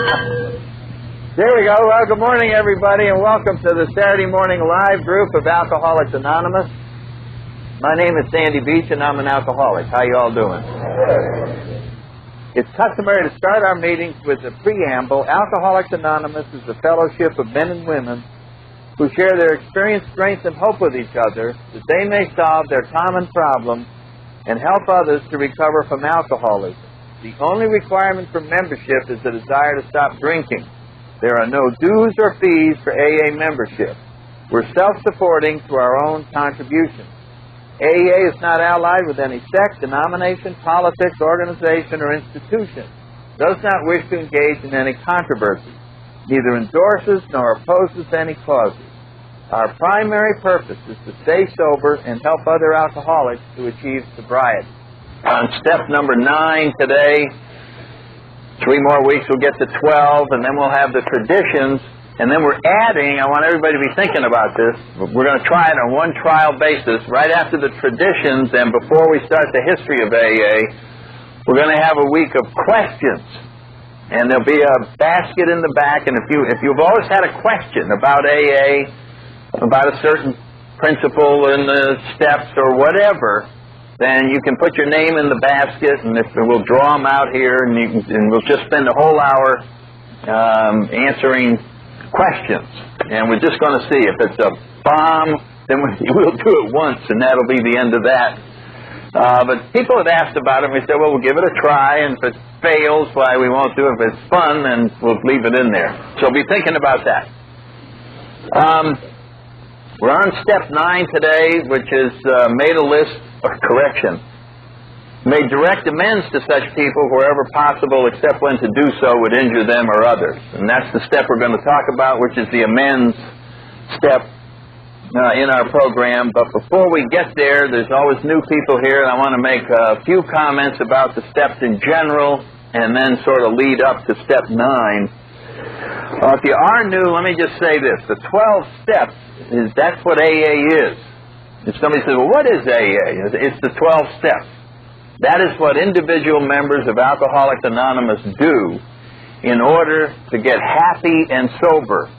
There we go. Well, good morning, everybody, and welcome to the Saturday morning live group of Alcoholics Anonymous. My name is Sandy Beach, and I'm an alcoholic. How you all doing? It's customary to start our meetings with the preamble. Alcoholics Anonymous is a fellowship of men and women who share their experience, strength, and hope with each other that they may solve their common problems and help others to recover from alcoholism. The only requirement for membership is the desire to stop drinking. There are no dues or fees for AA membership. We're self-supporting through our own contributions. AA is not allied with any sect, denomination, politics, organization, or institution. Does not wish to engage in any controversy. Neither endorses nor opposes any causes. Our primary purpose is to stay sober and help other alcoholics to achieve sobriety. On step number 9 today, 3 more weeks we'll get to 12, and then we'll have the traditions, and then we're adding, I want everybody to be thinking about this, we're going to try it on one trial basis. Right after the traditions and before we start the history of AA, we're going to have a week of questions. And there'll be a basket in the back, and if you've always had a question about AA, about a certain principle in the steps or whatever, then you can put your name in the basket, and we'll draw them out here, and we'll just spend a whole hour answering questions. And we're just going to see if it's a bomb, then we'll do it once, and that'll be the end of that. But people have asked about it, and we said, well, we'll give it a try, and if it fails, why, we won't do it. If it's fun, then we'll leave it in there. So be thinking about that. We're on step 9 today, which is made a list of correction. Made direct amends to such people wherever possible, except when to do so would injure them or others. And that's the step we're going to talk about, which is the amends step in our program. But before we get there, there's always new people here, and I want to make a few comments about the steps in general, and then sort of lead up to step 9. If you are new, let me just say this. The 12 steps, that's what AA is. If somebody says, well, what is AA? It's the 12 steps. That is what individual members of Alcoholics Anonymous do in order to get happy and sober.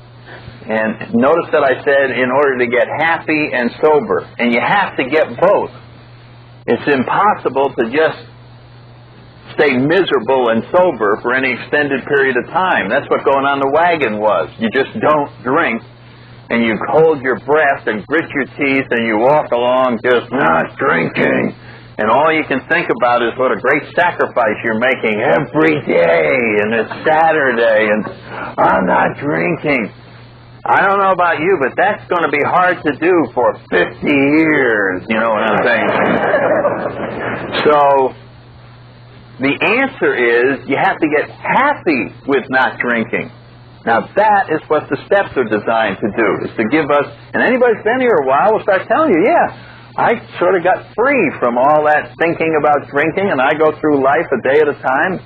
And notice that I said in order to get happy and sober. And you have to get both. It's impossible to just stay miserable and sober for any extended period of time. That's what going on the wagon was. You just don't drink, and you hold your breath and grit your teeth, and you walk along just not drinking. And all you can think about is what a great sacrifice you're making every day, and it's Saturday, and I'm not drinking. I don't know about you, but that's going to be hard to do for 50 years, you know what I'm saying? So the answer is you have to get happy with not drinking. Now that is what the steps are designed to do, is to give us, and anybody who's been here a while will start telling you, yeah, I sort of got free from all that thinking about drinking, and I go through life a day at a time.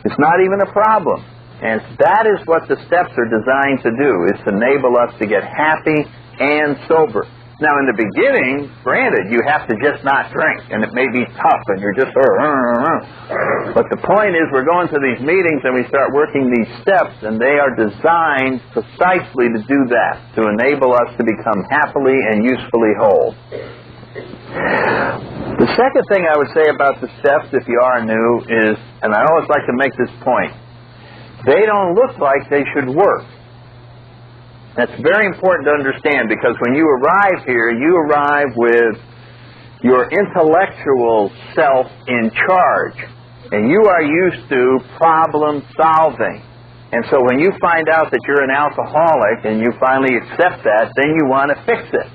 It's not even a problem. And that is what the steps are designed to do, is to enable us to get happy and sober. Now, in the beginning, granted, you have to just not drink, and it may be tough, and you're just... But the point is, we're going to these meetings, and we start working these steps, and they are designed precisely to do that, to enable us to become happily and usefully whole. The second thing I would say about the steps, if you are new, is, and I always like to make this point, they don't look like they should work. That's very important to understand, because when you arrive here, you arrive with your intellectual self in charge, and you are used to problem solving. And so when you find out that you're an alcoholic and you finally accept that, then you want to fix it.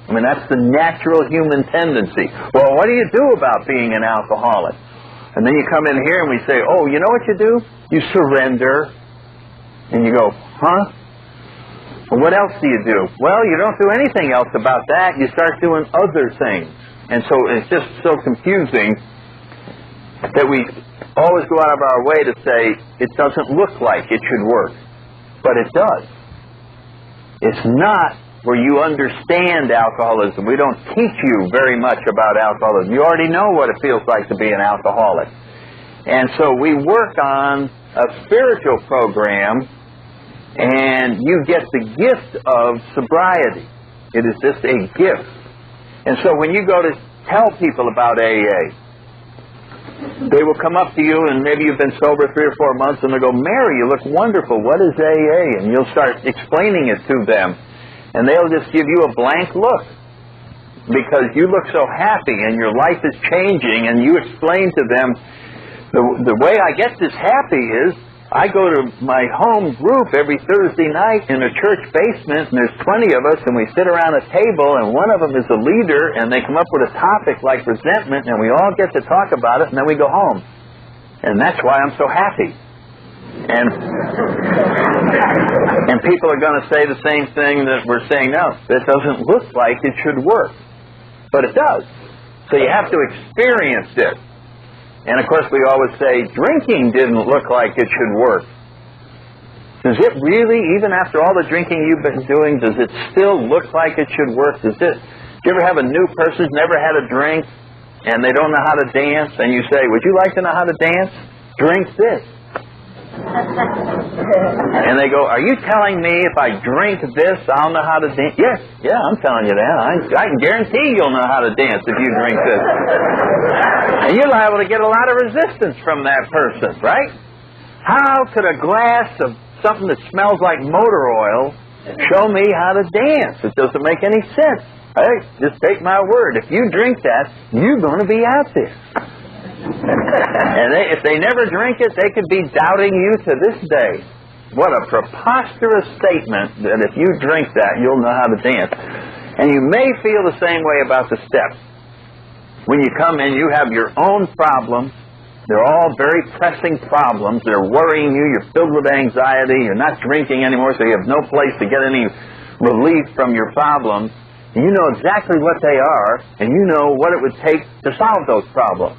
I mean, that's the natural human tendency. Well, what do you do about being an alcoholic? And then you come in here and we say, oh, you know what you do? You surrender. And you go, huh? Well, what else do you do? Well, you don't do anything else about that. You start doing other things. And so it's just so confusing that we always go out of our way to say it doesn't look like it should work. But it does. It's not where you understand alcoholism. We don't teach you very much about alcoholism. You already know what it feels like to be an alcoholic. And so we work on a spiritual program, and you get the gift of sobriety. It is just a gift. And so when you go to tell people about AA, they will come up to you, and maybe you've been sober 3 or 4 months, and they'll go, "Mary, you look wonderful. What is AA?" And you'll start explaining it to them, and they'll just give you a blank look because you look so happy and your life is changing, and you explain to them, the way I get this happy is I go to my home group every Thursday night in a church basement, and there's 20 of us, and we sit around a table, and one of them is a leader, and they come up with a topic like resentment, and we all get to talk about it, and then we go home. And that's why I'm so happy. And people are going to say the same thing that we're saying now. That doesn't look like it should work. But it does. So you have to experience it. And of course we always say, drinking didn't look like it should work. Does it really, even after all the drinking you've been doing, does it still look like it should work? Do you ever have a new person who's never had a drink, and they don't know how to dance, and you say, "Would you like to know how to dance? Drink this." And they go, "Are you telling me if I drink this, I'll know how to dance?" Yes, yeah, I'm telling you that. I can guarantee you'll know how to dance if you drink this. And you're liable to get a lot of resistance from that person, right? How could a glass of something that smells like motor oil show me how to dance? It doesn't make any sense. Hey, just take my word. If you drink that, you're going to be out there. And if they never drink it, they could be doubting you to this day. What a preposterous statement that if you drink that, you'll know how to dance. And you may feel the same way about the steps. When you come in, you have your own problems. They're all very pressing problems. They're worrying you. You're filled with anxiety. You're not drinking anymore, so you have no place to get any relief from your problems. And you know exactly what they are, and you know what it would take to solve those problems.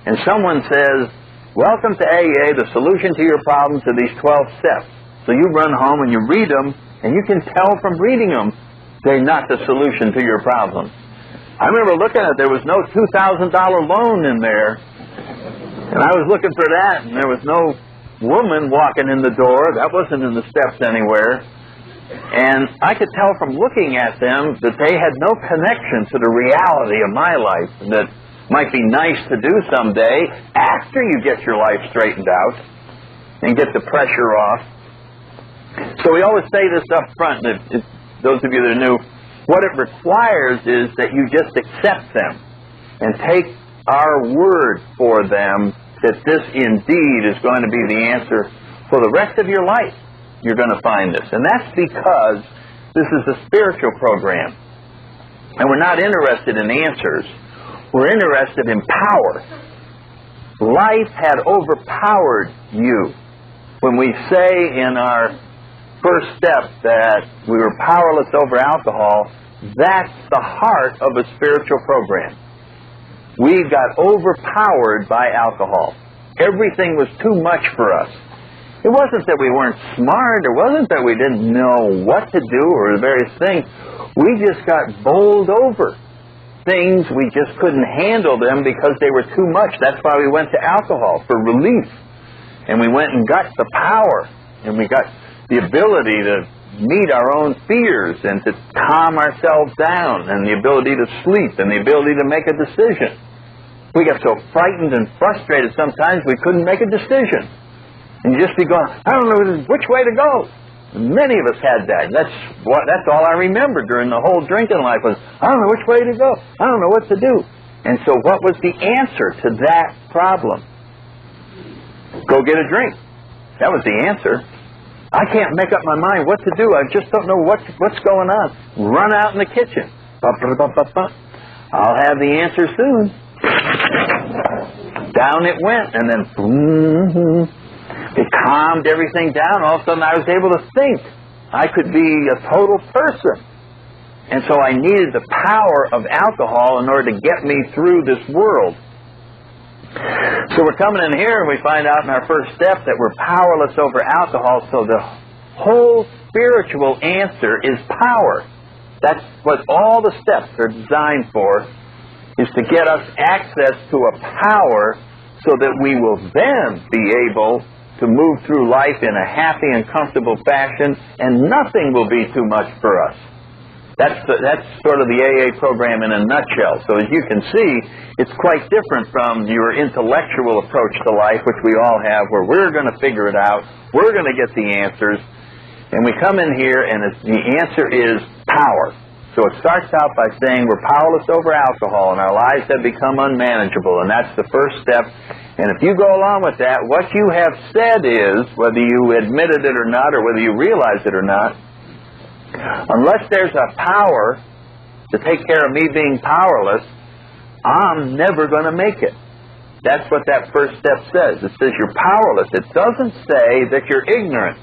And someone says, "Welcome to AA, the solution to your problems are these 12 steps." So you run home and you read them, and you can tell from reading them they're not the solution to your problems. I remember looking at it, there was no $2,000 loan in there. And I was looking for that, and there was no woman walking in the door. That wasn't in the steps anywhere. And I could tell from looking at them that they had no connection to the reality of my life that might be nice to do someday after you get your life straightened out and get the pressure off. So we always say this up front, if those of you that are new, what it requires is that you just accept them and take our word for them that this indeed is going to be the answer for the rest of your life. You're going to find this. And that's because this is a spiritual program. And we're not interested in answers. We're interested in power. Life had overpowered you. When we say in our first step that we were powerless over alcohol, that's the heart of a spiritual program. We got overpowered by alcohol. Everything was too much for us. It wasn't that we weren't smart. It wasn't that we didn't know what to do or the various things. We just got bowled over. Things, we just couldn't handle them because they were too much. That's why we went to alcohol, for relief. And we went and got the power. And we got the ability to meet our own fears and to calm ourselves down, and the ability to sleep, and the ability to make a decision. We got so frightened and frustrated sometimes we couldn't make a decision. And you just be going, I don't know which way to go. And many of us had that. That's all I remember during the whole drinking life was, I don't know which way to go. I don't know what to do. And so what was the answer to that problem? Go get a drink. That was the answer. I can't make up my mind what to do. I just don't know what's going on. Run out in the kitchen. I'll have the answer soon. Down it went, and then boom, it calmed everything down. All of a sudden I was able to think. I could be a total person. And so I needed the power of alcohol in order to get me through this world. So we're coming in here and we find out in our first step that we're powerless over alcohol. So the whole spiritual answer is power. That's what all the steps are designed for, is to get us access to a power so that we will then be able to move through life in a happy and comfortable fashion, and nothing will be too much for us. That's sort of the AA program in a nutshell. So as you can see, it's quite different from your intellectual approach to life, which we all have, where we're going to figure it out, we're going to get the answers, and we come in here and the answer is power. So it starts out by saying we're powerless over alcohol and our lives have become unmanageable, and that's the first step. And if you go along with that, what you have said is, whether you admitted it or not, or whether you realize it or not, unless there's a power to take care of me being powerless, I'm never going to make it. That's what that first step says. It says you're powerless. It doesn't say that you're ignorant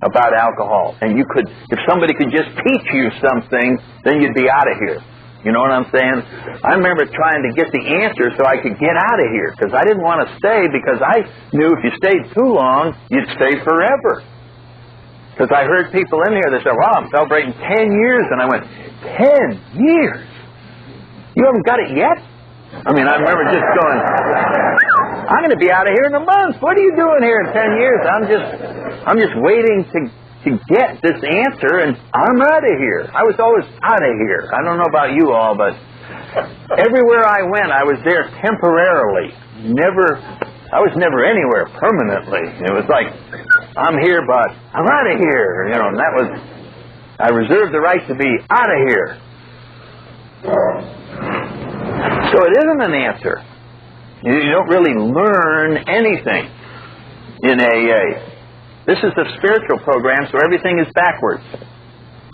about alcohol. And you could, if somebody could just teach you something, then you'd be out of here. You know what I'm saying? I remember trying to get the answer so I could get out of here, because I didn't want to stay, because I knew if you stayed too long, you'd stay forever. Because I heard people in here that said, well, I'm celebrating 10 years. And I went, 10 years? You haven't got it yet? I mean, I remember just going, I'm going to be out of here in a month. What are you doing here in 10 years? I'm just waiting to get this answer, and I'm out of here. I was always out of here. I don't know about you all, but everywhere I went, I was there temporarily. I was never anywhere permanently. It was like, I'm here, but I'm out of here. You know, and that was, I reserved the right to be out of here. So it isn't an answer. You don't really learn anything in AA. This is a spiritual program, so everything is backwards.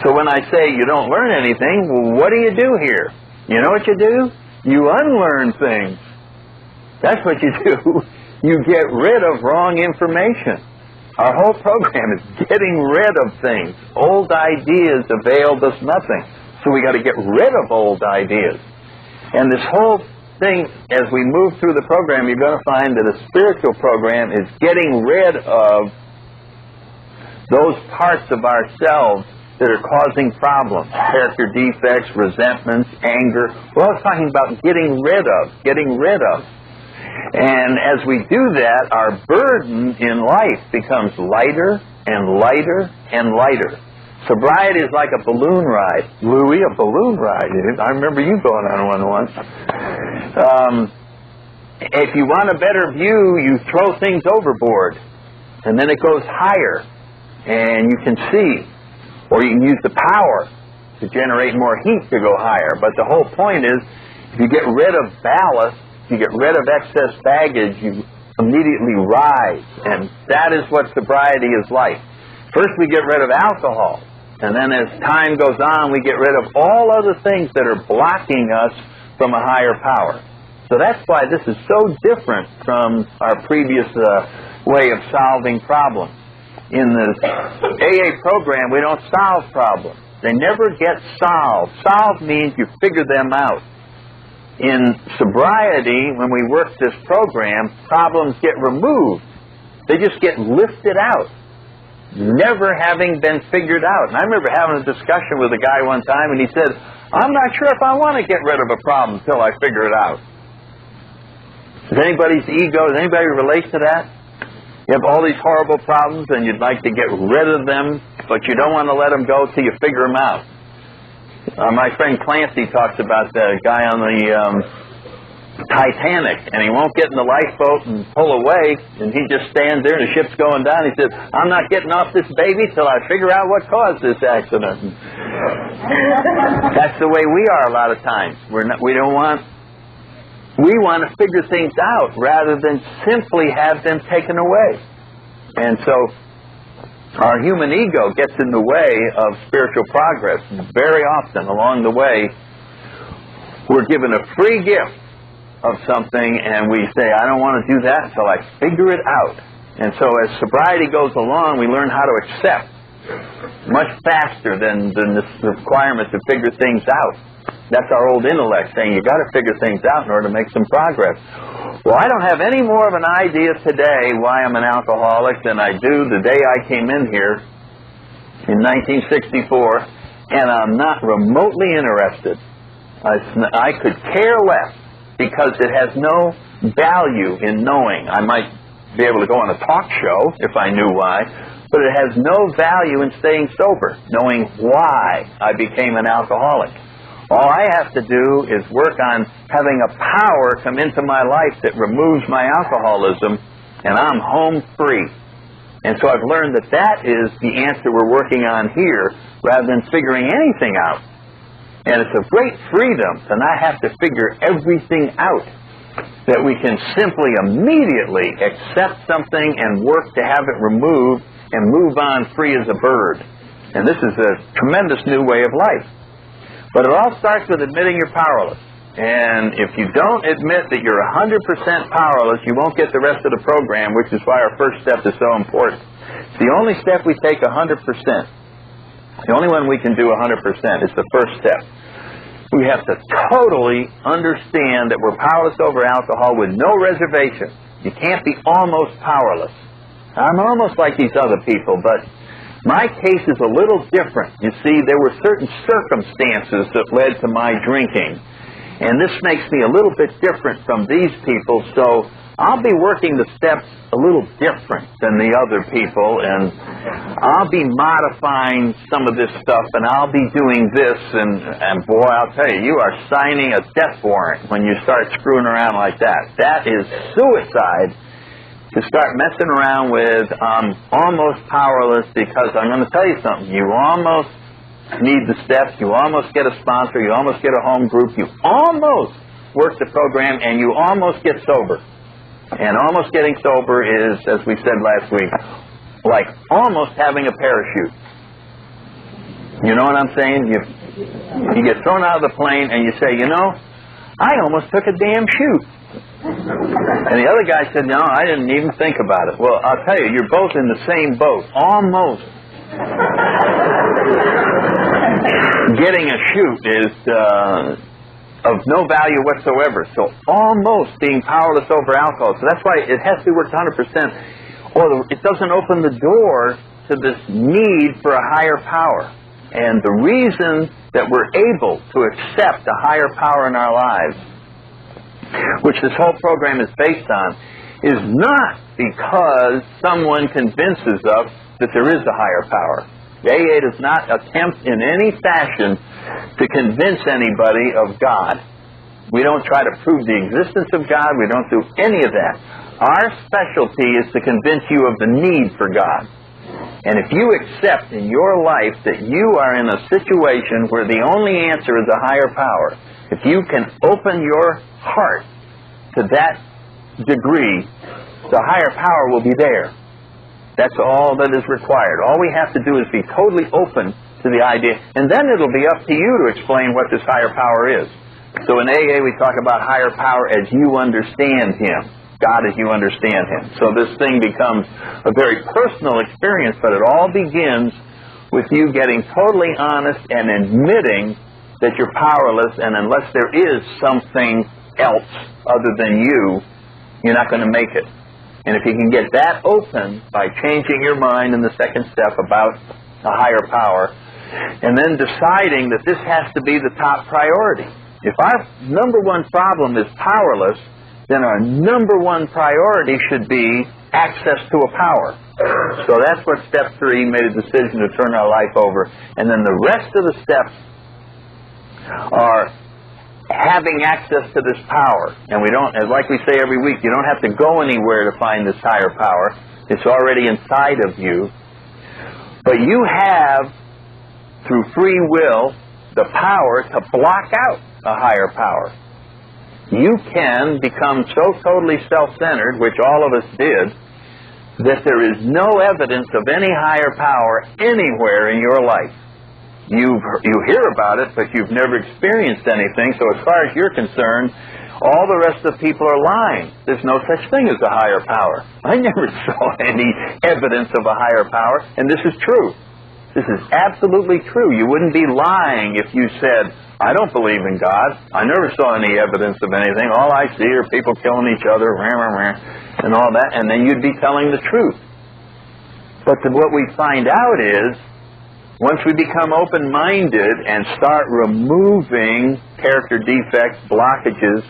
So when I say you don't learn anything, well, what do you do here? You know what you do? You unlearn things. That's what you do. You get rid of wrong information. Our whole program is getting rid of things. Old ideas availed us nothing. So we got to get rid of old ideas. And this whole thing, as we move through the program, you're going to find that a spiritual program is getting rid of those parts of ourselves that are causing problems. Character defects, resentments, anger. We're always talking about getting rid of. And as we do that, our burden in life becomes lighter and lighter and lighter. Sobriety is like a balloon ride. Louie, a balloon ride. I remember you going on one once. If you want a better view, you throw things overboard, and then it goes higher, and you can see. Or you can use the power to generate more heat to go higher. But the whole point is, if you get rid of ballast, if you get rid of excess baggage, you immediately rise. And that is what sobriety is like. First we get rid of alcohol. And then as time goes on, we get rid of all other things that are blocking us from a higher power. So that's why this is so different from our previous way of solving problems. In the AA program, we don't solve problems. They never get solved. Solve means you figure them out. In sobriety, when we work this program, problems get removed. They just get lifted out, never having been figured out. And I remember having a discussion with a guy one time, and he said, I'm not sure if I want to get rid of a problem until I figure it out. Does anybody's ego, does anybody relate to that? You have all these horrible problems, and you'd like to get rid of them, but you don't want to let them go till you figure them out. My friend Clancy talks about the guy on the Titanic, and he won't get in the lifeboat and pull away, and he just stands there and the ship's going down. He says, I'm not getting off this baby till I figure out what caused this accident. That's the way we are a lot of times. We want to figure things out rather than simply have them taken away. And so our human ego gets in the way of spiritual progress. Very often along the way, we're given a free gift of something, and we say, I don't want to do that until I figure it out. And so as sobriety goes along, we learn how to accept much faster than the requirement to figure things out. That's our old intellect saying, you've got to figure things out in order to make some progress. Well, I don't have any more of an idea today why I'm an alcoholic than I do the day I came in here in 1964, and I'm not remotely interested. I could care less, because it has no value in knowing. I might be able to go on a talk show if I knew why, but it has no value in staying sober, knowing why I became an alcoholic. All I have to do is work on having a power come into my life that removes my alcoholism, and I'm home free. And so I've learned that that is the answer we're working on here, rather than figuring anything out. And it's a great freedom to not have to figure everything out, that we can simply immediately accept something and work to have it removed and move on free as a bird. And this is a tremendous new way of life. But it all starts with admitting you're powerless. And if you don't admit that you're 100% powerless, you won't get the rest of the program, which is why our first step is so important. It's the only step we take 100%. The only one we can do 100% is the first step. We have to totally understand that we're powerless over alcohol with no reservation. You can't be almost powerless. I'm almost like these other people, but my case is a little different. You see, there were certain circumstances that led to my drinking. And this makes me a little bit different from these people, so I'll be working the steps a little different than the other people, and I'll be modifying some of this stuff, and I'll be doing this, and boy, I'll tell you, you are signing a death warrant when you start screwing around like that. That is suicide, to start messing around with almost powerless, because I'm going to tell you something, you almost need the steps, you almost get a sponsor, you almost get a home group, you almost work the program, and you almost get sober. And almost getting sober is, as we said last week, like almost having a parachute. You know what I'm saying? You get thrown out of the plane and you say, you know, I almost took a damn chute. And the other guy said, no, I didn't even think about it. Well, I'll tell you, you're both in the same boat. Almost. Getting a chute is of no value whatsoever. So almost being powerless over alcohol. So that's why it has to be worked 100%, or it doesn't open the door to this need for a higher power. And the reason that we're able to accept a higher power in our lives, which this whole program is based on, is not because someone convinces us that there is a higher power. AA does not attempt in any fashion to convince anybody of God. We don't try to prove the existence of God. We don't do any of that. Our specialty is to convince you of the need for God. And if you accept in your life that you are in a situation where the only answer is a higher power, if you can open your heart to that degree, the higher power will be there. That's all that is required. All we have to do is be totally open to the idea, and then it'll be up to you to explain what this higher power is. So in AA we talk about higher power as you understand Him, God as you understand Him. So this thing becomes a very personal experience, but it all begins with you getting totally honest and admitting that you're powerless, and unless there is something else other than you, you're not going to make it. And if you can get that open by changing your mind in the second step about a higher power, and then deciding that this has to be the top priority. If our number one problem is powerless, then our number one priority should be access to a power. So that's what step 3, made a decision to turn our life over. And then the rest of the steps are having access to this power. And we don't, as like we say every week, you don't have to go anywhere to find this higher power. It's already inside of you. But you have, through free will, the power to block out a higher power. You can become so totally self-centered, which all of us did, that there is no evidence of any higher power anywhere in your life. You hear about it, but you've never experienced anything, so as far as you're concerned, all the rest of the people are lying. There's no such thing as a higher power. I never saw any evidence of a higher power, and this is true. This is absolutely true. You wouldn't be lying if you said, I don't believe in God. I never saw any evidence of anything. All I see are people killing each other, and all that, and then you'd be telling the truth. But what we find out is, once we become open-minded and start removing character defects, blockages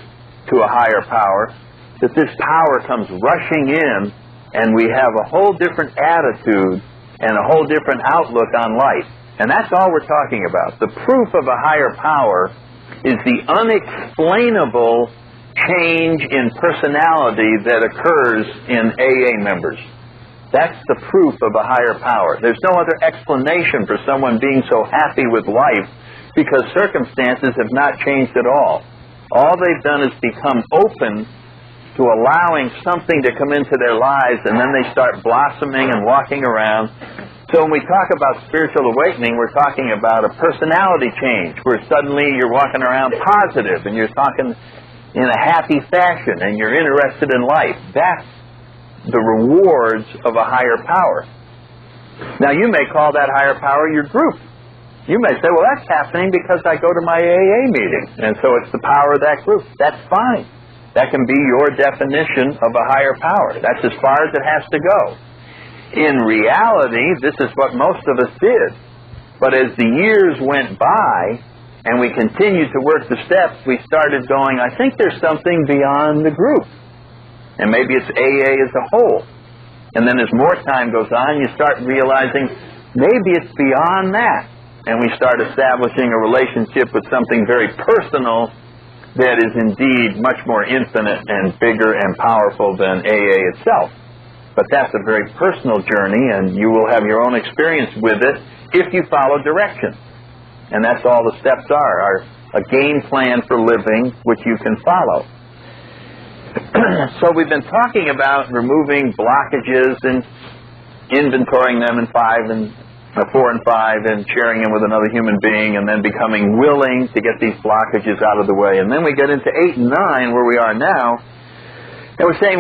to a higher power, that this power comes rushing in and we have a whole different attitude and a whole different outlook on life. And that's all we're talking about. The proof of a higher power is the unexplainable change in personality that occurs in AA members. That's the proof of a higher power. There's no other explanation for someone being so happy with life, because circumstances have not changed at all. All they've done is become open to allowing something to come into their lives, and then they start blossoming and walking around. So when we talk about spiritual awakening, we're talking about a personality change, where suddenly you're walking around positive, and you're talking in a happy fashion, and you're interested in life. That's the rewards of a higher power. Now, you may call that higher power your group. You may say, well, that's happening because I go to my AA meeting, and so it's the power of that group. That's fine. That can be your definition of a higher power. That's as far as it has to go. In reality, this is what most of us did. But as the years went by, and we continued to work the steps, we started going, I think there's something beyond the group. And maybe it's AA as a whole. And then as more time goes on, you start realizing, maybe it's beyond that. And we start establishing a relationship with something very personal that is indeed much more infinite and bigger and powerful than AA itself. But that's a very personal journey, and you will have your own experience with it if you follow directions. And that's all the steps are a game plan for living, which you can follow. So we've been talking about removing blockages and inventorying them in 4 and 5, and sharing them with another human being, and then becoming willing to get these blockages out of the way. And then we get into 8 and 9, where we are now, and we're saying,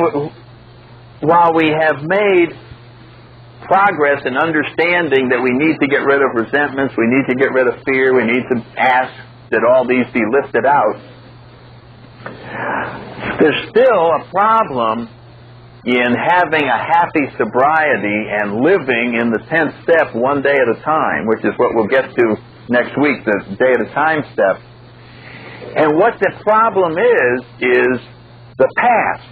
while we have made progress in understanding that we need to get rid of resentments, we need to get rid of fear, we need to ask that all these be lifted out, there's still a problem in having a happy sobriety and living in the 10th step one day at a time, which is what we'll get to next week, the day at a time step. And what the problem is the past.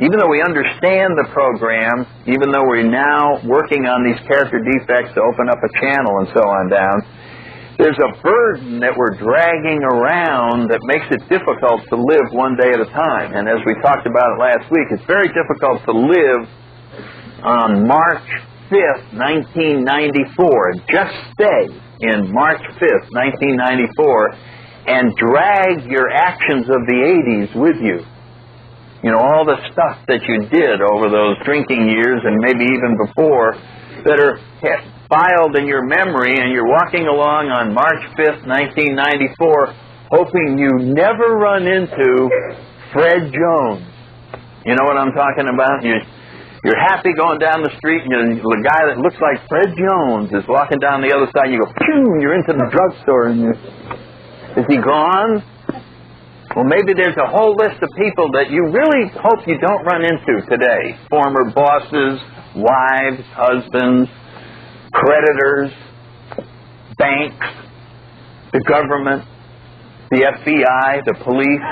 Even though we understand the program, even though we're now working on these character defects to open up a channel and so on down, there's a burden that we're dragging around that makes it difficult to live one day at a time. And as we talked about it last week, it's very difficult to live on March 5th, 1994, and just stay in March 5th, 1994, and drag your actions of the 80s with you. You know, all the stuff that you did over those drinking years and maybe even before that are filed in your memory, and you're walking along on March 5th, 1994, hoping you never run into Fred Jones. You know what I'm talking about? You're happy going down the street, and the guy that looks like Fred Jones is walking down the other side, and you go, phew, you're into the drugstore, and is he gone? Well, maybe there's a whole list of people that you really hope you don't run into today. Former bosses, wives, husbands, creditors, banks, the government, the FBI, the police,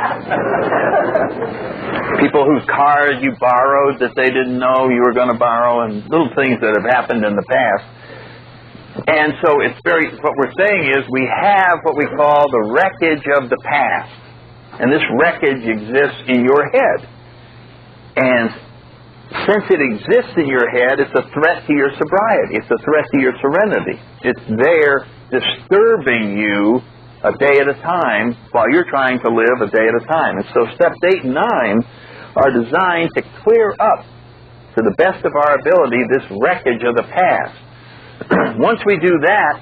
people whose cars you borrowed that they didn't know you were going to borrow, and little things that have happened in the past. And so what we're saying is we have what we call the wreckage of the past. And this wreckage exists in your head. And since it exists in your head, it's a threat to your sobriety. It's a threat to your serenity. It's there disturbing you a day at a time while you're trying to live a day at a time. And so steps 8 and 9 are designed to clear up, to the best of our ability, this wreckage of the past. Once we do that,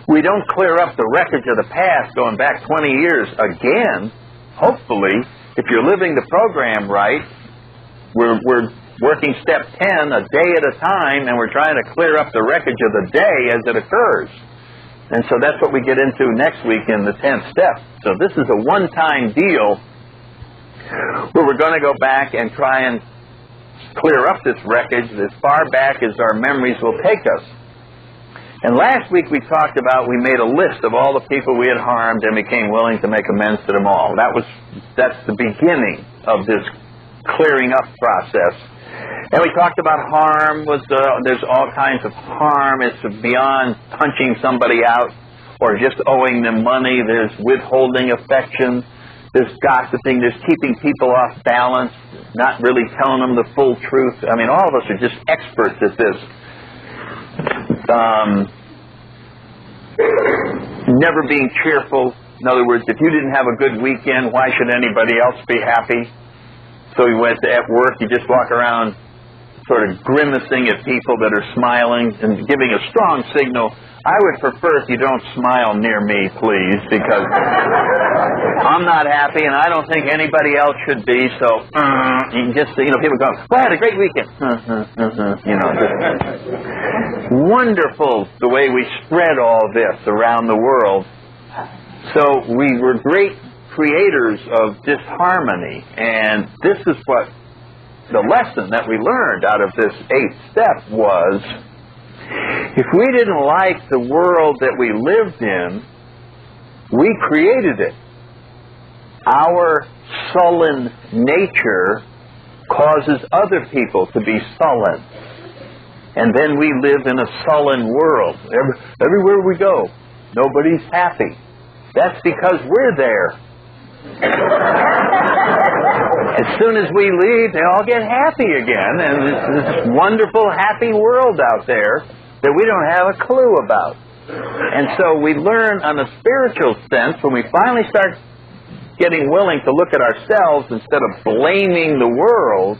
we don't clear up the wreckage of the past going back 20 years again. Hopefully, if you're living the program right, we're working step 10 a day at a time, and we're trying to clear up the wreckage of the day as it occurs. And so that's what we get into next week in the 10th step. So this is a one-time deal where we're going to go back and try and clear up this wreckage as far back as our memories will take us. And last week we talked about, we made a list of all the people we had harmed and became willing to make amends to them all. That's the beginning of this clearing up process. And we talked about harm. There's all kinds of harm. It's beyond punching somebody out or just owing them money. There's withholding affection. There's gossiping. There's keeping people off balance, not really telling them the full truth. I mean, all of us are just experts at this. Never being cheerful. In other words, if you didn't have a good weekend, why should anybody else be happy? So you went at work, you just walk around sort of grimacing at people that are smiling and giving a strong signal. I would prefer if you don't smile near me, please, because I'm not happy and I don't think anybody else should be. So you can just, people go, well, I had a great weekend. Just wonderful the way we spread all this around the world. So we were great creators of disharmony, and this is what the lesson that we learned out of this 8th step was: if we didn't like the world that we lived in, we created it. Our sullen nature causes other people to be sullen, and then we live in a sullen world. Everywhere we go, nobody's happy. That's because we're there. As soon as we leave, they all get happy again, and it's this wonderful, happy world out there that we don't have a clue about. And so we learn on a spiritual sense, when we finally start getting willing to look at ourselves instead of blaming the world,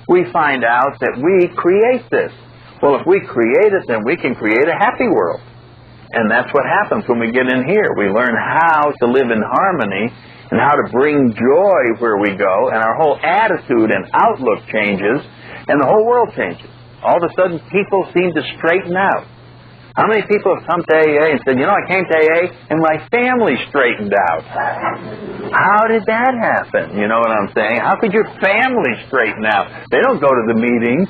we find out that we create this. Well, if we create it, then we can create a happy world. And that's what happens when we get in here. We learn how to live in harmony and how to bring joy where we go, and our whole attitude and outlook changes, and the whole world changes. All of a sudden, people seem to straighten out. How many people have come to AA and said, I came to AA and my family straightened out? How did that happen? You know what I'm saying? How could your family straighten out? They don't go to the meetings.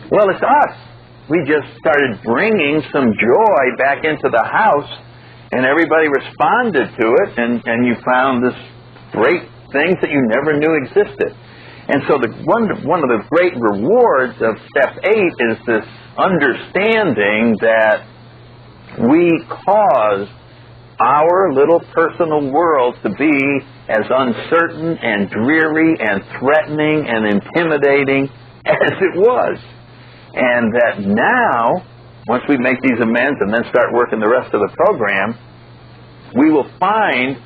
Well, it's us. We just started bringing some joy back into the house, and everybody responded to it, and you found this great things that you never knew existed. And so one of the great rewards of Step 8 is this understanding that we cause our little personal world to be as uncertain and dreary and threatening and intimidating as it was. And that now, once we make these amends and then start working the rest of the program, we will find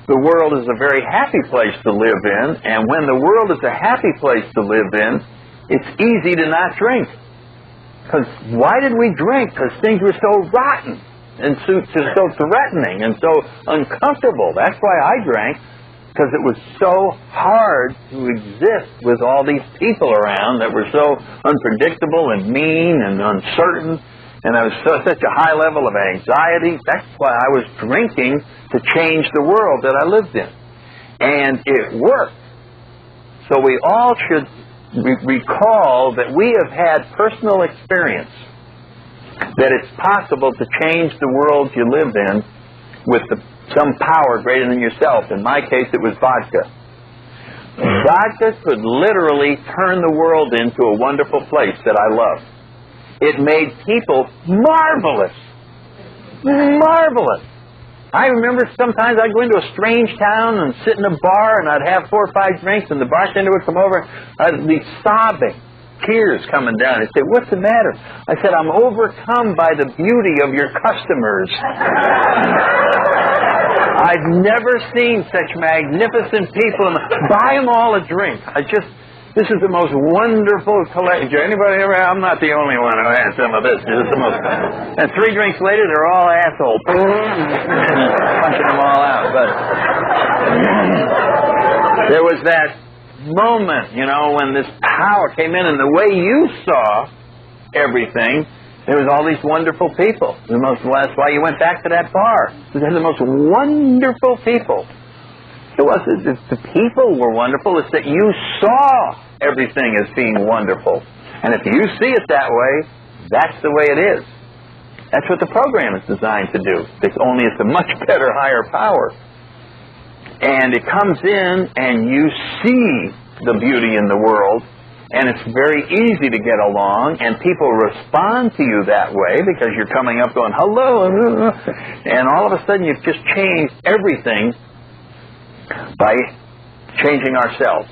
the world is a very happy place to live in. And when the world is a happy place to live in, it's easy to not drink. Because why did we drink? Because things were so rotten and so threatening and so uncomfortable. That's why I drank. Because it was so hard to exist with all these people around that were so unpredictable and mean and uncertain, and I was such a high level of anxiety. That's why I was drinking to change the world that I lived in. And it worked. So we all should recall that we have had personal experience that it's possible to change the world you live in with some power greater than yourself. In my case, it was vodka. Vodka could literally turn the world into a wonderful place that I love. It made people marvelous. Marvelous. I remember sometimes I'd go into a strange town and sit in a bar and I'd have 4 or 5 drinks and the bartender would come over. I'd be sobbing, tears coming down. He'd say, "What's the matter?" I said, "I'm overcome by the beauty of your customers." I've never seen such magnificent people. Buy them all a drink. This is the most wonderful collection. Anybody ever? I'm not the only one who had some of this. This is the most. And 3 drinks later, they're all assholes. Punching them all out. But there was that moment, when this power came in, and the way you saw everything, there was all these wonderful people. That's why you went back to that bar. They're the most wonderful people. It wasn't the people were wonderful. It's that you saw everything as being wonderful. And if you see it that way, that's the way it is. That's what the program is designed to do. It's a much better, higher power. And it comes in and you see the beauty in the world, and it's very easy to get along, and people respond to you that way because you're coming up going, hello, and all of a sudden you've just changed everything by changing ourselves.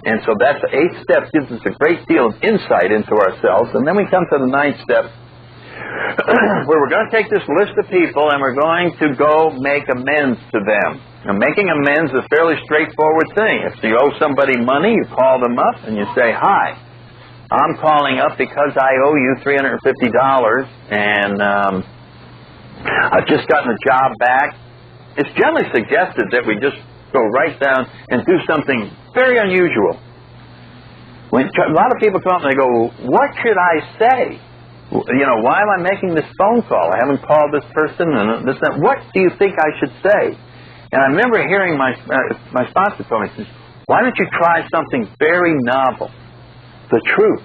And so that's the 8th step, gives us a great deal of insight into ourselves. And then we come to the 9th step, where we're going to take this list of people and we're going to go make amends to them. Now, making amends is a fairly straightforward thing. If you owe somebody money, you call them up and you say, hi, I'm calling up because I owe you $350, and I've just gotten a job back. It's generally suggested that we just go right down and do something very unusual. When a lot of people come up and they go, what should I say? You know, why am I making this phone call? I haven't called this person and this, that. What do you think I should say? And I remember hearing my sponsor told me, he says, why don't you try something very novel? The truth.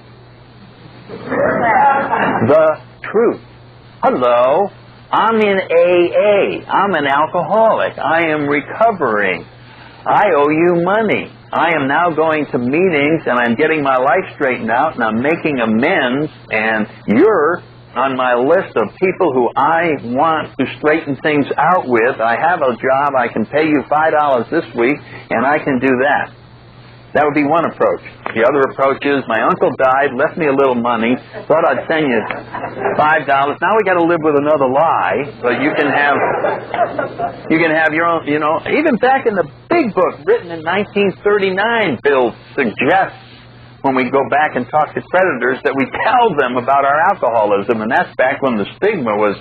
The truth. Hello, I'm in AA. I'm an alcoholic. I am recovering. I owe you money. I am now going to meetings and I'm getting my life straightened out and I'm making amends, and you're on my list of people who I want to straighten things out with. I have a job. I can pay you $5 this week, and I can do that. That would be one approach. The other approach is, my uncle died, left me a little money, thought I'd send you $5. Now we got to live with another lie, but you can have your own, you know. Even back in the big book written in 1939, Bill suggests when we go back and talk to creditors that we tell them about our alcoholism, and that's back when the stigma was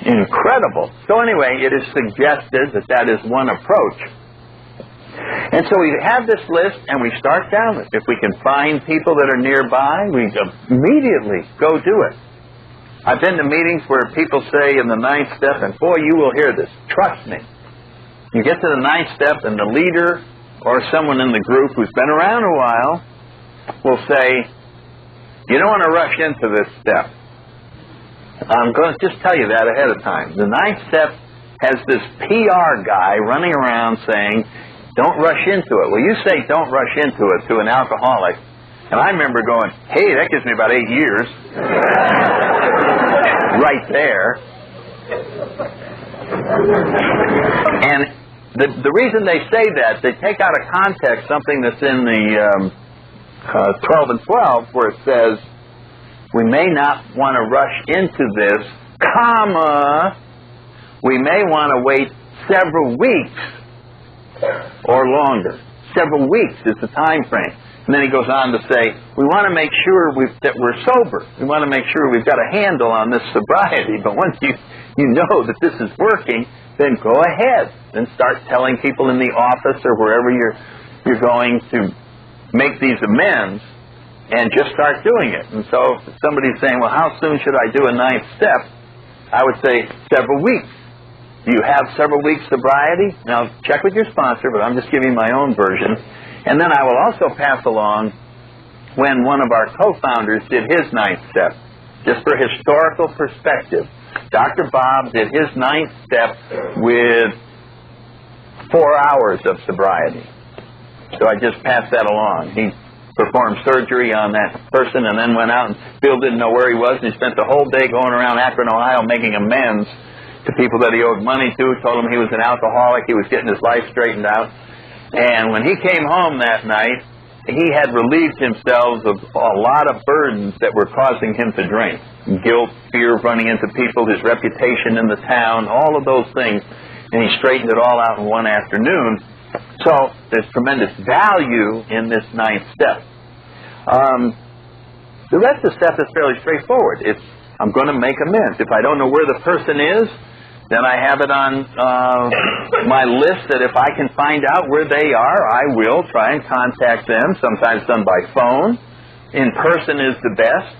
incredible. So anyway, it is suggested that that is one approach. And so we have this list and we start down it. If we can find people that are nearby, we immediately go do it. I've been to meetings where people say in the 9th step, and boy, you will hear this, trust me. You get to the 9th step and the leader or someone in the group who's been around a while will say, you don't want to rush into this step. I'm going to just tell you that ahead of time. The 9th step has this PR guy running around saying, don't rush into it. Well, you say don't rush into it to an alcoholic, and I remember going, hey, that gives me about 8 years. Right there. And the reason they say that, they take out of context something that's in the 12 and 12, where it says, we may not want to rush into this, comma, we may want to wait several weeks or longer. Several weeks is the time frame. And then he goes on to say, we want to make sure that we're sober. We want to make sure we've got a handle on this sobriety. But once you know that this is working, then go ahead and start telling people in the office or wherever you're going to make these amends, and just start doing it. And so if somebody's saying, well, how soon should I do a 9th step? I would say several weeks. Do you have several weeks sobriety? Now, check with your sponsor, but I'm just giving my own version. And then I will also pass along when one of our co-founders did his 9th step, just for historical perspective. Dr. Bob did his 9th step with 4 hours of sobriety. So I just passed that along. He performed surgery on that person and then went out, and Bill didn't know where he was, and he spent the whole day going around Akron, Ohio, making amends to people that he owed money to, told him he was an alcoholic, he was getting his life straightened out. And when he came home that night, he had relieved himself of a lot of burdens that were causing him to drink. Guilt, fear of running into people, his reputation in the town, all of those things. And he straightened it all out in one afternoon. So there's tremendous value in this 9th step. The rest of the step is fairly straightforward. It's, I'm going to make amends. If I don't know where the person is, then I have it on my list that if I can find out where they are, I will try and contact them, sometimes done by phone. In person is the best.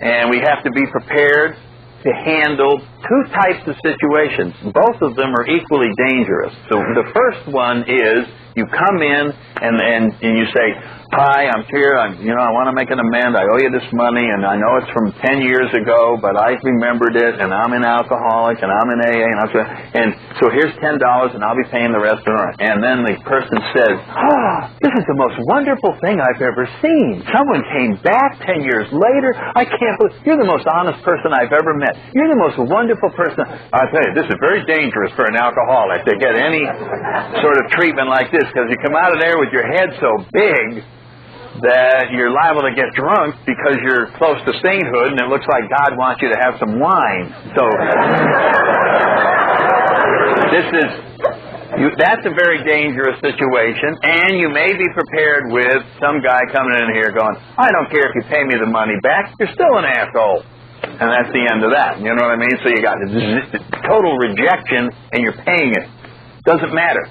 And we have to be prepared to handle 2 types of situations. Both of them are equally dangerous. So the first one is You come in and you say, "Hi, I'm here. I want to make an amend. I owe you this money, and I know it's from 10 years ago, but I remembered it, and I'm an alcoholic, and I'm in AA, and so here's $10, and I'll be paying the rest of it." And then the person says, "Oh, this is the most wonderful thing I've ever seen. Someone came back 10 years later. I can't believe you're the most honest person I've ever met. You're the most wonderful person." I tell you, this is very dangerous for an alcoholic to get any sort of treatment like this, because you come out of there with your head so big that you're liable to get drunk because you're close to sainthood, and it looks like God wants you to have some wine. So that's a very dangerous situation, and you may be prepared with some guy coming in here going, "I don't care if you pay me the money back, you're still an asshole." And that's the end of that. You know what I mean? So you got total rejection, and you're paying it. Doesn't matter.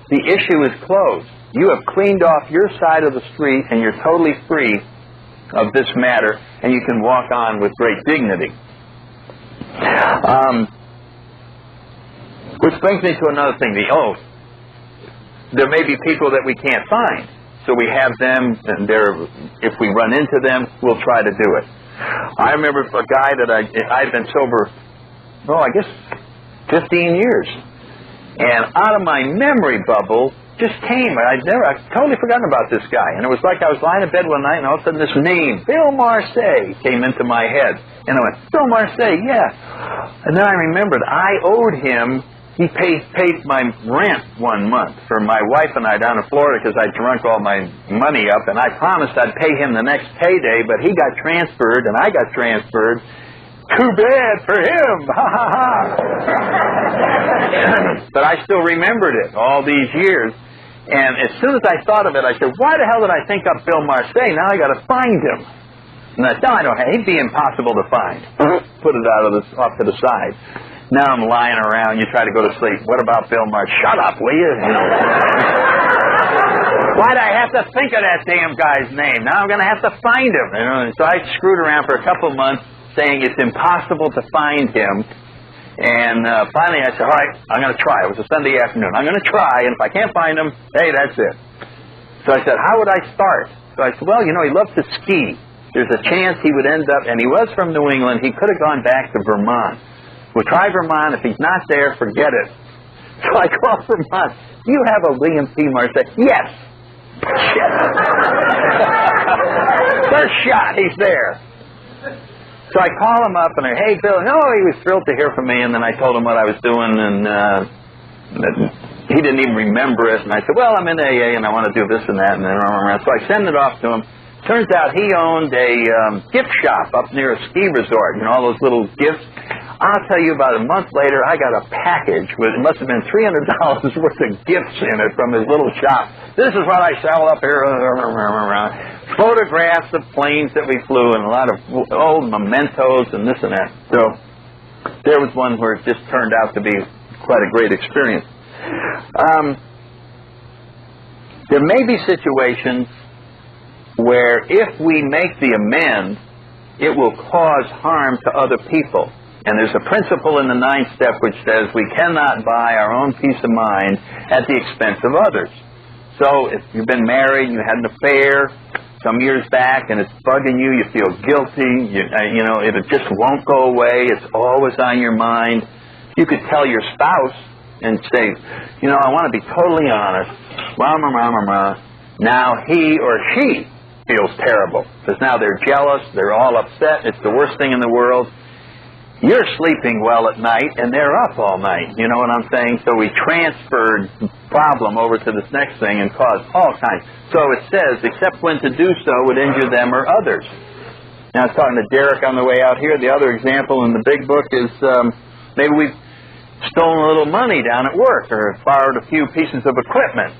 The issue is closed. You have cleaned off your side of the street, and you're totally free of this matter, and you can walk on with great dignity. Which brings me to another thing. There may be people that we can't find. So we have them, and if we run into them, we'll try to do it. I remember a guy that I'd been sober, I guess 15 years. And out of my memory bubble just came. I'd totally forgotten about this guy. And it was like I was lying in bed one night, and all of a sudden this name, Bill Marsay, came into my head. And I went, "Bill Marsay, yeah." And then I remembered I owed him. He paid my rent one month for my wife and I down in Florida because I drunk all my money up, and I promised I'd pay him the next payday, but he got transferred, and I got transferred. Too bad for him! Ha ha ha! But I still remembered it all these years, and as soon as I thought of it, I said, "Why the hell did I think up Bill Marsay? Now I got to find him." And I said, "No, I don't. He'd be impossible to find." Put it off to the side. Now I'm lying around. You try to go to sleep. What about Bill Marsay? Shut up, will you? Why'd I have to think of that damn guy's name? Now I'm going to have to find him. So I screwed around for a couple of months, saying it's impossible to find him. And finally I said, "All right, I'm going to try." It was a Sunday afternoon. "I'm going to try, and if I can't find him, hey, that's it." So I said, "How would I start?" So I said, "Well, he loves to ski. There's a chance he would end up," and he was from New England, "he could have gone back to Vermont. We'll try Vermont. If he's not there, forget it." So I called Vermont. "Do you have a William P. Marsay?" "Yes." Shit. First shot, he's there. So I call him up, and I, "Hey, Bill." No, he was thrilled to hear from me, and then I told him what I was doing, and he didn't even remember it. And I said, "Well, I'm in AA, and I want to do this and that." And then, so I send it off to him. Turns out he owned a gift shop up near a ski resort, all those little gifts. I'll tell you, about a month later, I got a package with, it must have been $300 worth of gifts in it from his little shop. "This is what I sell up here." Photographs of planes that we flew, and a lot of old mementos and this and that. So there was one where it just turned out to be quite a great experience. There may be situations where if we make the amend, it will cause harm to other people. And there's a principle in the 9th step which says we cannot buy our own peace of mind at the expense of others. So if you've been married, you had an affair some years back, and it's bugging you, you feel guilty, it just won't go away, it's always on your mind, you could tell your spouse and say, "I want to be totally honest. Now he or she feels terrible, because now they're jealous, they're all upset, it's the worst thing in the world. You're sleeping well at night, and they're up all night." You know what I'm saying? So we transferred problem over to this next thing and caused all kinds. So it says, except when to do so would injure them or others. Now, I was talking to Derek on the way out here. The other example in the big book is maybe we've stolen a little money down at work or borrowed a few pieces of equipment.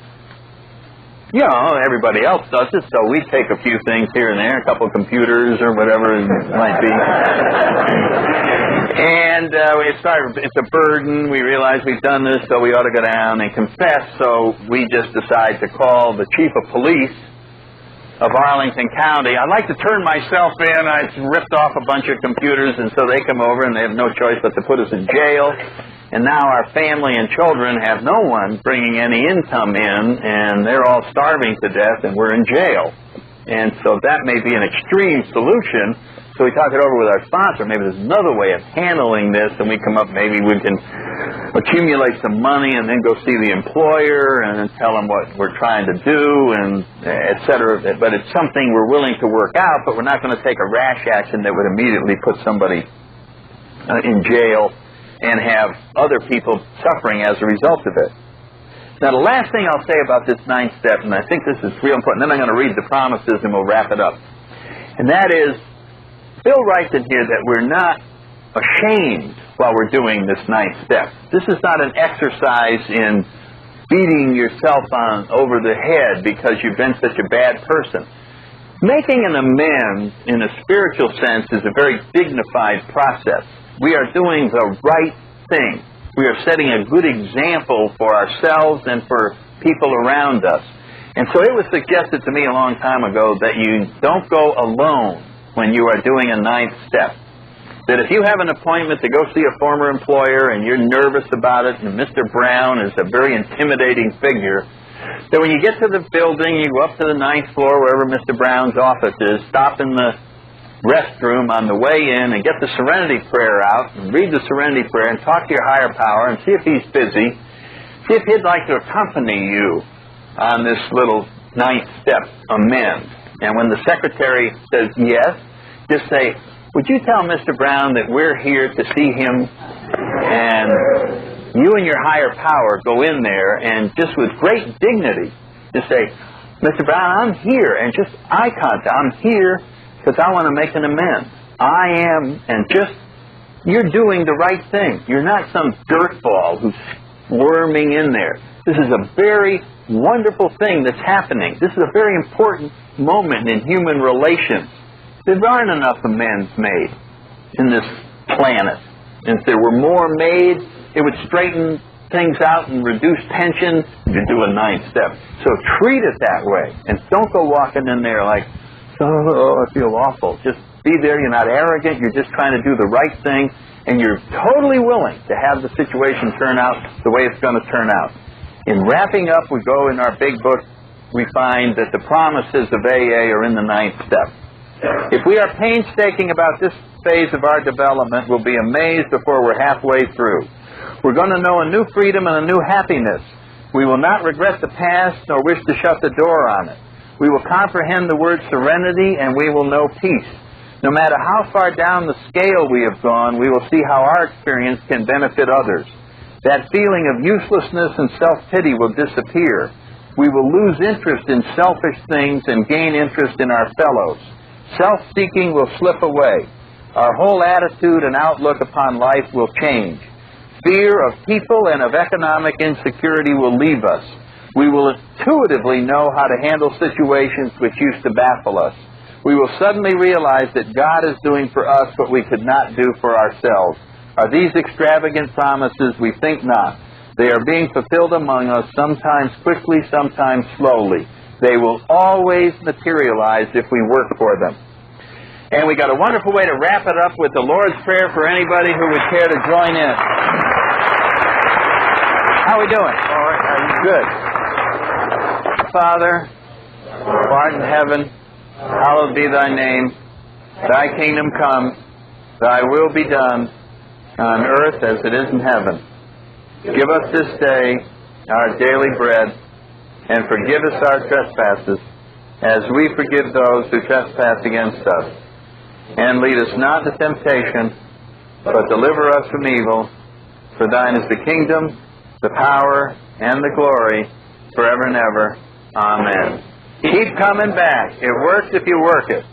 Everybody else does it, so we take a few things here and there, a couple of computers or whatever it might be. And it's a burden. We realize we've done this, so we ought to go down and confess. So we just decide to call the chief of police of Arlington County. I'd like to turn myself in. I ripped off a bunch of computers, and so they come over, and they have no choice but to put us in jail. And now our family and children have no one bringing any income in, and they're all starving to death, and we're in jail. And so that may be an extreme solution. So we talk it over with our sponsor. Maybe there's another way of handling this, and we come up, maybe we can accumulate some money and then go see the employer and then tell them what we're trying to do, and et cetera. But it's something we're willing to work out, but we're not going to take a rash action that would immediately put somebody in jail and have other people suffering as a result of it. Now, the last thing I'll say about this 9th step, and I think this is real important, then I'm going to read the promises and we'll wrap it up. And that is, Bill writes in here that we're not ashamed while we're doing this 9th step. This is not an exercise in beating yourself over the head because you've been such a bad person. Making an amends in a spiritual sense is a very dignified process. We are doing the right thing. We are setting a good example for ourselves and for people around us. And so it was suggested to me a long time ago that you don't go alone when you are doing a 9th step. That if you have an appointment to go see a former employer and you're nervous about it, and Mr. Brown is a very intimidating figure, that when you get to the building, you go up to the 9th floor, wherever Mr. Brown's office is, stop in the restroom on the way in and get the Serenity Prayer out and read the Serenity Prayer and talk to your higher power and see if he's busy. See if he'd like to accompany you on this little 9th step amend. And when the secretary says yes, just say, would you tell Mr. Brown that we're here to see him? And you and your higher power go in there and just with great dignity just say, Mr. Brown, I'm here. And just eye contact. I'm here because I want to make an amends. I am, and just, you're doing the right thing. You're not some dirtball who's worming in there. This is a very wonderful thing that's happening. This is a very important moment in human relations. There aren't enough amends made in this planet. And if there were more made, it would straighten things out and reduce tension to do a 9th step. So treat it that way. And don't go walking in there like, oh, I feel awful. Just be there. You're not arrogant. You're just trying to do the right thing. And you're totally willing to have the situation turn out the way it's going to turn out. In wrapping up, we go in our big book, we find that the promises of AA are in the 9th step. If we are painstaking about this phase of our development, we'll be amazed before we're halfway through. We're going to know a new freedom and a new happiness. We will not regret the past nor wish to shut the door on it. We will comprehend the word serenity and we will know peace. No matter how far down the scale we have gone, we will see how our experience can benefit others. That feeling of uselessness and self-pity will disappear. We will lose interest in selfish things and gain interest in our fellows. Self-seeking will slip away. Our whole attitude and outlook upon life will change. Fear of people and of economic insecurity will leave us. We will intuitively know how to handle situations which used to baffle us. We will suddenly realize that God is doing for us what we could not do for ourselves. Are these extravagant promises? We think not. They are being fulfilled among us, sometimes quickly, sometimes slowly. They will always materialize if we work for them. And we got a wonderful way to wrap it up with the Lord's Prayer for anybody who would care to join in. How are we doing? All right. Good. Father, who art in heaven, hallowed be thy name. Thy kingdom come, thy will be done, on earth as it is in heaven. Give us this day our daily bread, and forgive us our trespasses, as we forgive those who trespass against us. And lead us not into temptation, but deliver us from evil. For thine is the kingdom, the power, and the glory, forever and ever. Amen. Keep coming back. It works if you work it.